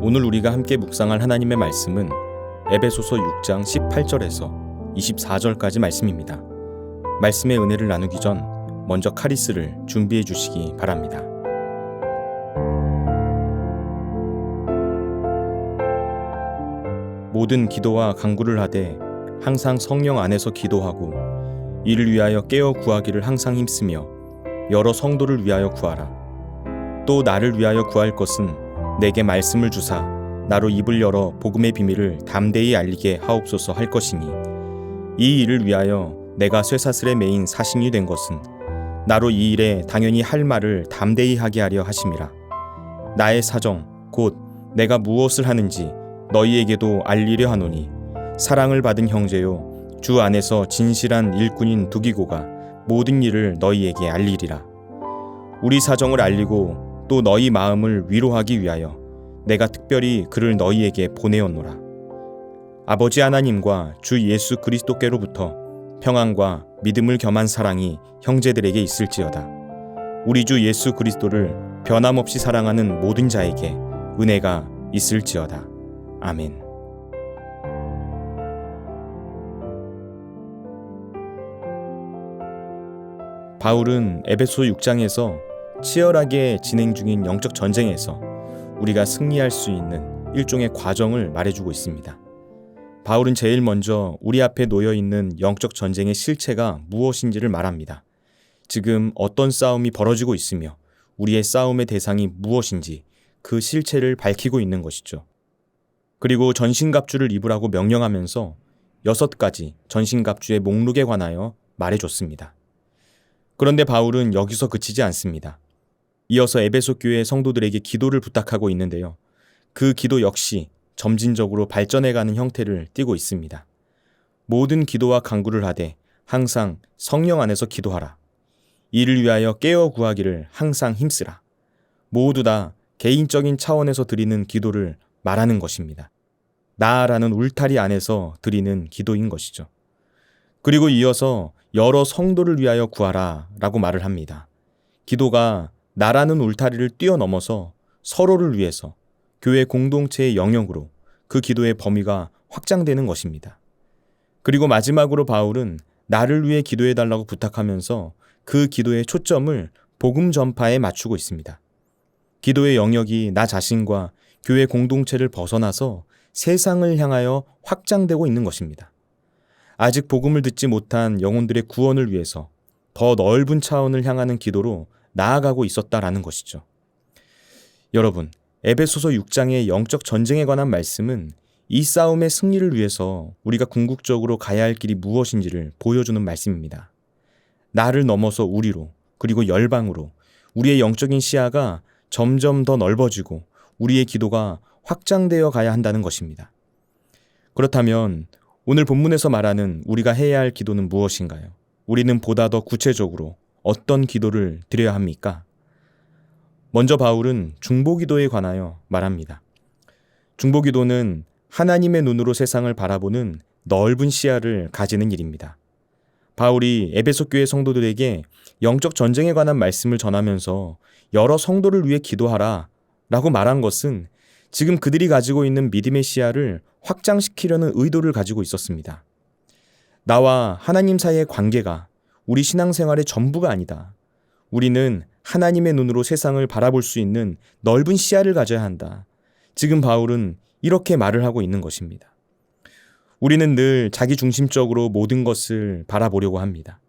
오늘 우리가 함께 묵상할 하나님의 말씀은 에베소서 6장 18절에서 24절까지 말씀입니다. 말씀의 은혜를 나누기 전 먼저 카리스를 준비해 주시기 바랍니다. 모든 기도와 간구를 하되 항상 성령 안에서 기도하고 이를 위하여 깨어 구하기를 항상 힘쓰며 여러 성도를 위하여 구하라. 또 나를 위하여 구할 것은 내게 말씀을 주사 나로 입을 열어 복음의 비밀을 담대히 알리게 하옵소서 할 것이니 이 일을 위하여 내가 쇠사슬에 매인 사신이 된 것은 나로 이 일에 당연히 할 말을 담대히 하게 하려 하심이라. 나의 사정 곧 내가 무엇을 하는지 너희에게도 알리려 하노니 사랑을 받은 형제요 주 안에서 진실한 일꾼인 두기고가 모든 일을 너희에게 알리리라. 우리 사정을 알리고 또 너희 마음을 위로하기 위하여 내가 특별히 그를 너희에게 보내었노라. 아버지 하나님과 주 예수 그리스도께로부터 평안과 믿음을 겸한 사랑이 형제들에게 있을지어다. 우리 주 예수 그리스도를 변함없이 사랑하는 모든 자에게 은혜가 있을지어다. 아멘. 바울은 에베소 6장에서 치열하게 진행 중인 영적 전쟁에서 우리가 승리할 수 있는 일종의 과정을 말해주고 있습니다. 바울은 제일 먼저 우리 앞에 놓여있는 영적 전쟁의 실체가 무엇인지를 말합니다. 지금 어떤 싸움이 벌어지고 있으며 우리의 싸움의 대상이 무엇인지 그 실체를 밝히고 있는 것이죠. 그리고 전신갑주를 입으라고 명령하면서 6가지 전신갑주의 목록에 관하여 말해줬습니다. 그런데 바울은 여기서 그치지 않습니다. 이어서 에베소 교회 성도들에게 기도를 부탁하고 있는데요. 그 기도 역시 점진적으로 발전해가는 형태를 띠고 있습니다. 모든 기도와 간구를 하되 항상 성령 안에서 기도하라. 이를 위하여 깨어 구하기를 항상 힘쓰라. 모두 다 개인적인 차원에서 드리는 기도를 말하는 것입니다. 나라는 울타리 안에서 드리는 기도인 것이죠. 그리고 이어서 여러 성도를 위하여 구하라 라고 말을 합니다. 기도가 나라는 울타리를 뛰어넘어서 서로를 위해서 교회 공동체의 영역으로 그 기도의 범위가 확장되는 것입니다. 그리고 마지막으로 바울은 나를 위해 기도해달라고 부탁하면서 그 기도의 초점을 복음 전파에 맞추고 있습니다. 기도의 영역이 나 자신과 교회 공동체를 벗어나서 세상을 향하여 확장되고 있는 것입니다. 아직 복음을 듣지 못한 영혼들의 구원을 위해서 더 넓은 차원을 향하는 기도로 나아가고 있었다라는 것이죠. 여러분, 에베소서 6장의 영적 전쟁에 관한 말씀은 이 싸움의 승리를 위해서 우리가 궁극적으로 가야 할 길이 무엇인지를 보여주는 말씀입니다. 나를 넘어서 우리로 그리고 열방으로 우리의 영적인 시야가 점점 더 넓어지고 우리의 기도가 확장되어 가야 한다는 것입니다. 그렇다면 오늘 본문에서 말하는 우리가 해야 할 기도는 무엇인가요? 우리는 보다 더 구체적으로 어떤 기도를 드려야 합니까? 먼저 바울은 중보기도에 관하여 말합니다. 중보기도는 하나님의 눈으로 세상을 바라보는 넓은 시야를 가지는 일입니다. 바울이 에베소 교회 성도들에게 영적 전쟁에 관한 말씀을 전하면서 여러 성도를 위해 기도하라 라고 말한 것은 지금 그들이 가지고 있는 믿음의 시야를 확장시키려는 의도를 가지고 있었습니다. 나와 하나님 사이의 관계가 우리 신앙생활의 전부가 아니다. 우리는 하나님의 눈으로 세상을 바라볼 수 있는 넓은 시야를 가져야 한다. 지금 바울은 이렇게 말을 하고 있는 것입니다. 우리는 늘 자기중심적으로 모든 것을 바라보려고 합니다.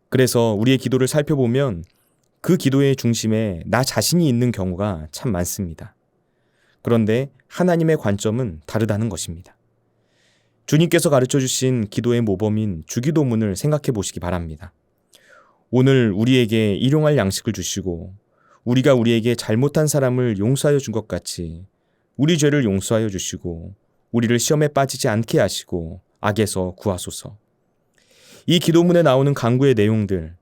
그래서 우리의 기도를 살펴보면 그 기도의 중심에 나 자신이 있는 경우가 참 많습니다. 그런데 하나님의 관점은 다르다는 것입니다. 주님께서 가르쳐 주신 기도의 모범인 주기도문을 생각해 보시기 바랍니다. 오늘 우리에게 일용할 양식을 주시고 우리가 우리에게 잘못한 사람을 용서하여 준 것 같이 우리 죄를 용서하여 주시고 우리를 시험에 빠지지 않게 하시고 악에서 구하소서. 이 기도문에 나오는 간구의 내용들,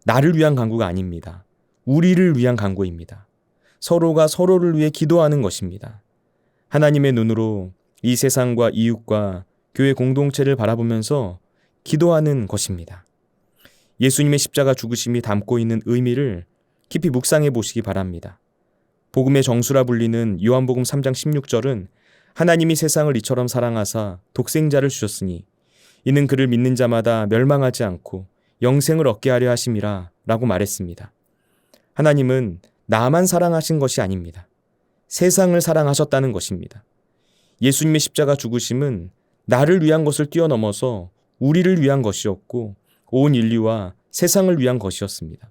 나를 위한 간구가 아닙니다. 우리를 위한 간구입니다. 서로가 서로를 위해 기도하는 것입니다. 하나님의 눈으로 이 세상과 이웃과 교회 공동체를 바라보면서 기도하는 것입니다. 예수님의 십자가 죽으심이 담고 있는 의미를 깊이 묵상해 보시기 바랍니다. 복음의 정수라 불리는 요한복음 3장 16절은 하나님이 세상을 이처럼 사랑하사 독생자를 주셨으니 이는 그를 믿는 자마다 멸망하지 않고 영생을 얻게 하려 하심이라 라고 말했습니다. 하나님은 나만 사랑하신 것이 아닙니다. 세상을 사랑하셨다는 것입니다. 예수님의 십자가 죽으심은 나를 위한 것을 뛰어넘어서 우리를 위한 것이었고 온 인류와 세상을 위한 것이었습니다.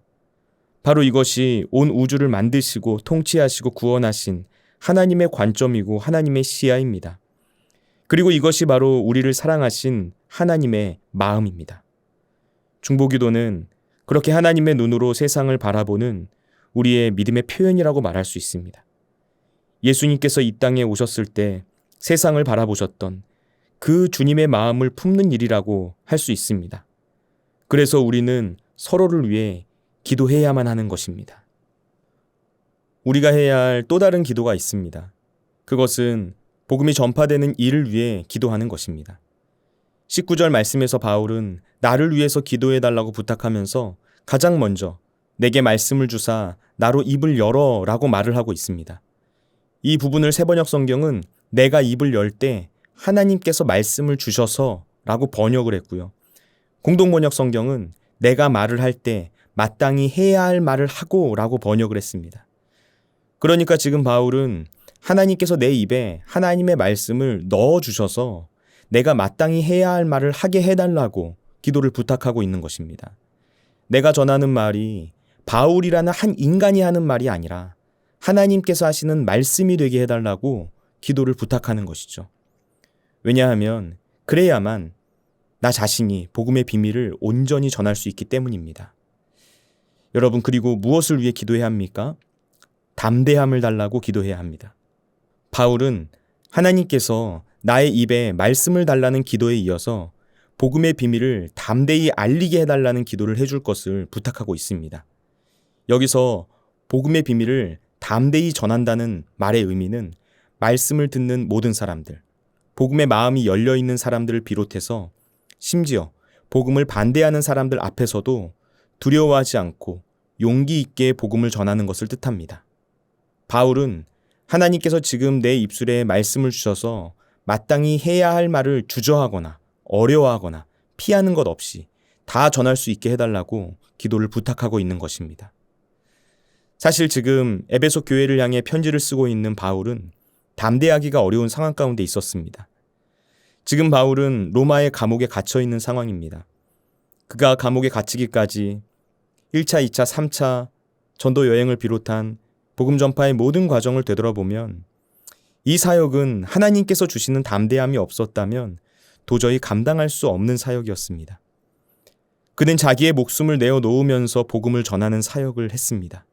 바로 이것이 온 우주를 만드시고 통치하시고 구원하신 하나님의 관점이고 하나님의 시야입니다. 그리고 이것이 바로 우리를 사랑하신 하나님의 마음입니다. 중보기도는 그렇게 하나님의 눈으로 세상을 바라보는 우리의 믿음의 표현이라고 말할 수 있습니다. 예수님께서 이 땅에 오셨을 때 세상을 바라보셨던 그 주님의 마음을 품는 일이라고 할 수 있습니다. 그래서 우리는 서로를 위해 기도해야만 하는 것입니다. 우리가 해야 할 또 다른 기도가 있습니다. 그것은 복음이 전파되는 일을 위해 기도하는 것입니다. 19절 말씀에서 바울은 나를 위해서 기도해달라고 부탁하면서 가장 먼저 내게 말씀을 주사 나로 입을 열어 라고 말을 하고 있습니다. 이 부분을 새번역 성경은 내가 입을 열 때 하나님께서 말씀을 주셔서 라고 번역을 했고요. 공동번역 성경은 내가 말을 할 때 마땅히 해야 할 말을 하고 라고 번역을 했습니다. 그러니까 지금 바울은 하나님께서 내 입에 하나님의 말씀을 넣어주셔서 내가 마땅히 해야 할 말을 하게 해달라고 기도를 부탁하고 있는 것입니다. 내가 전하는 말이 바울이라는 한 인간이 하는 말이 아니라 하나님께서 하시는 말씀이 되게 해달라고 기도를 부탁하는 것이죠. 왜냐하면 그래야만 나 자신이 복음의 비밀을 온전히 전할 수 있기 때문입니다. 여러분, 그리고 무엇을 위해 기도해야 합니까? 담대함을 달라고 기도해야 합니다. 바울은 하나님께서 나의 입에 말씀을 달라는 기도에 이어서 복음의 비밀을 담대히 알리게 해달라는 기도를 해줄 것을 부탁하고 있습니다. 여기서 복음의 비밀을 담대히 전한다는 말의 의미는 말씀을 듣는 모든 사람들, 복음의 마음이 열려있는 사람들을 비롯해서 심지어 복음을 반대하는 사람들 앞에서도 두려워하지 않고 용기 있게 복음을 전하는 것을 뜻합니다. 바울은 하나님께서 지금 내 입술에 말씀을 주셔서 마땅히 해야 할 말을 주저하거나 어려워하거나 피하는 것 없이 다 전할 수 있게 해달라고 기도를 부탁하고 있는 것입니다. 사실 지금 에베소 교회를 향해 편지를 쓰고 있는 바울은 담대하기가 어려운 상황 가운데 있었습니다. 지금 바울은 로마의 감옥에 갇혀 있는 상황입니다. 그가 감옥에 갇히기까지 1차, 2차, 3차 전도 여행을 비롯한 복음 전파의 모든 과정을 되돌아보면 이 사역은 하나님께서 주시는 담대함이 없었다면 도저히 감당할 수 없는 사역이었습니다. 그는 자기의 목숨을 내어놓으면서 복음을 전하는 사역을 했습니다.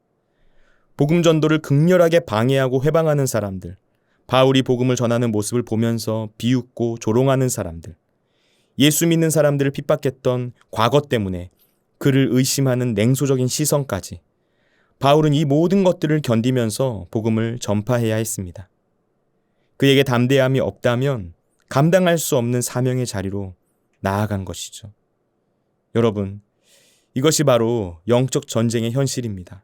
복음 전도를 극렬하게 방해하고 회방하는 사람들, 바울이 복음을 전하는 모습을 보면서 비웃고 조롱하는 사람들, 예수 믿는 사람들을 핍박했던 과거 때문에 그를 의심하는 냉소적인 시선까지 바울은 이 모든 것들을 견디면서 복음을 전파해야 했습니다. 그에게 담대함이 없다면 감당할 수 없는 사명의 자리로 나아간 것이죠. 여러분, 이것이 바로 영적 전쟁의 현실입니다.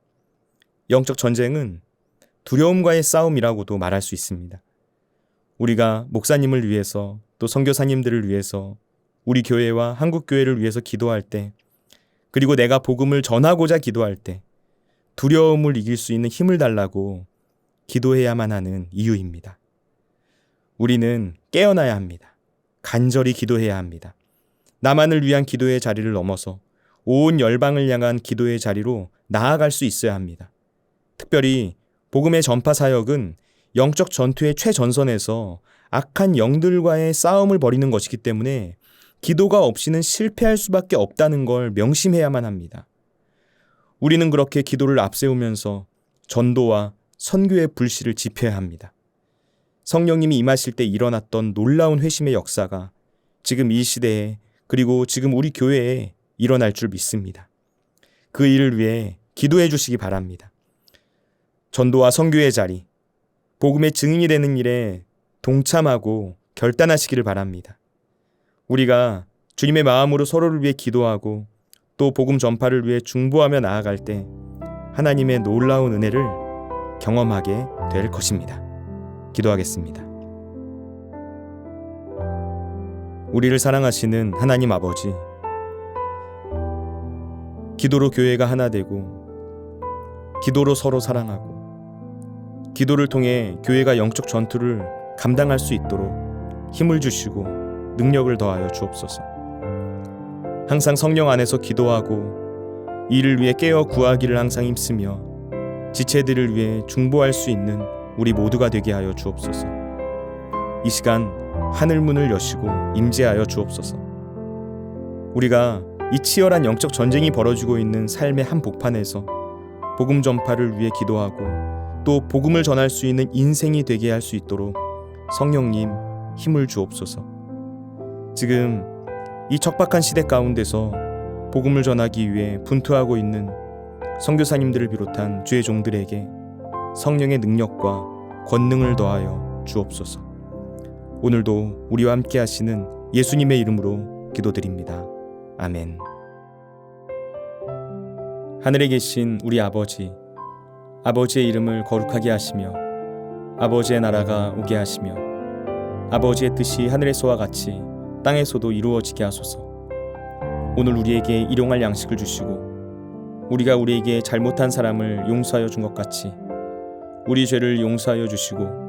영적 전쟁은 두려움과의 싸움이라고도 말할 수 있습니다. 우리가 목사님을 위해서 또 선교사님들을 위해서 우리 교회와 한국교회를 위해서 기도할 때, 그리고 내가 복음을 전하고자 기도할 때 두려움을 이길 수 있는 힘을 달라고 기도해야만 하는 이유입니다. 우리는 깨어나야 합니다. 간절히 기도해야 합니다. 나만을 위한 기도의 자리를 넘어서 온 열방을 향한 기도의 자리로 나아갈 수 있어야 합니다. 특별히 복음의 전파 사역은 영적 전투의 최전선에서 악한 영들과의 싸움을 벌이는 것이기 때문에 기도가 없이는 실패할 수밖에 없다는 걸 명심해야만 합니다. 우리는 그렇게 기도를 앞세우면서 전도와 선교의 불씨를 지펴야 합니다. 성령님이 임하실 때 일어났던 놀라운 회심의 역사가 지금 이 시대에, 그리고 지금 우리 교회에 일어날 줄 믿습니다. 그 일을 위해 기도해 주시기 바랍니다. 전도와 선교의 자리, 복음의 증인이 되는 일에 동참하고 결단하시기를 바랍니다. 우리가 주님의 마음으로 서로를 위해 기도하고 또 복음 전파를 위해 중보하며 나아갈 때 하나님의 놀라운 은혜를 경험하게 될 것입니다. 기도하겠습니다. 우리를 사랑하시는 하나님 아버지, 기도로 교회가 하나 되고 기도로 서로 사랑하고 기도를 통해 교회가 영적 전투를 감당할 수 있도록 힘을 주시고 능력을 더하여 주옵소서. 항상 성령 안에서 기도하고 이를 위해 깨어 구하기를 항상 힘쓰며 지체들을 위해 중보할 수 있는 우리 모두가 되게 하여 주옵소서. 이 시간 하늘 문을 여시고 임재하여 주옵소서. 우리가 이 치열한 영적 전쟁이 벌어지고 있는 삶의 한복판에서 복음 전파를 위해 기도하고 또 복음을 전할 수 있는 인생이 되게 할 수 있도록 성령님 힘을 주옵소서. 지금 이 척박한 시대 가운데서 복음을 전하기 위해 분투하고 있는 선교사님들을 비롯한 주의 종들에게 성령의 능력과 권능을 더하여 주옵소서. 오늘도 우리와 함께 하시는 예수님의 이름으로 기도드립니다. 아멘. 하늘에 계신 우리 아버지, 아버지의 이름을 거룩하게 하시며 아버지의 나라가 오게 하시며 아버지의 뜻이 하늘에서와 같이 땅에서도 이루어지게 하소서. 오늘 우리에게 일용할 양식을 주시고 우리가 우리에게 잘못한 사람을 용서하여 준 것 같이 우리 죄를 용서하여 주시고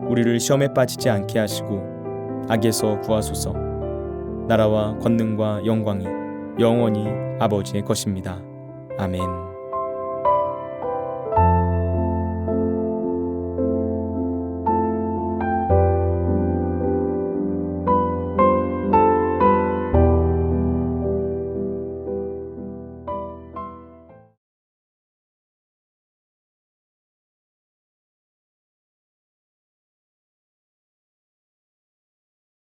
우리를 시험에 빠지지 않게 하시고 악에서 구하소서. 나라와 권능과 영광이 영원히 아버지의 것입니다. 아멘.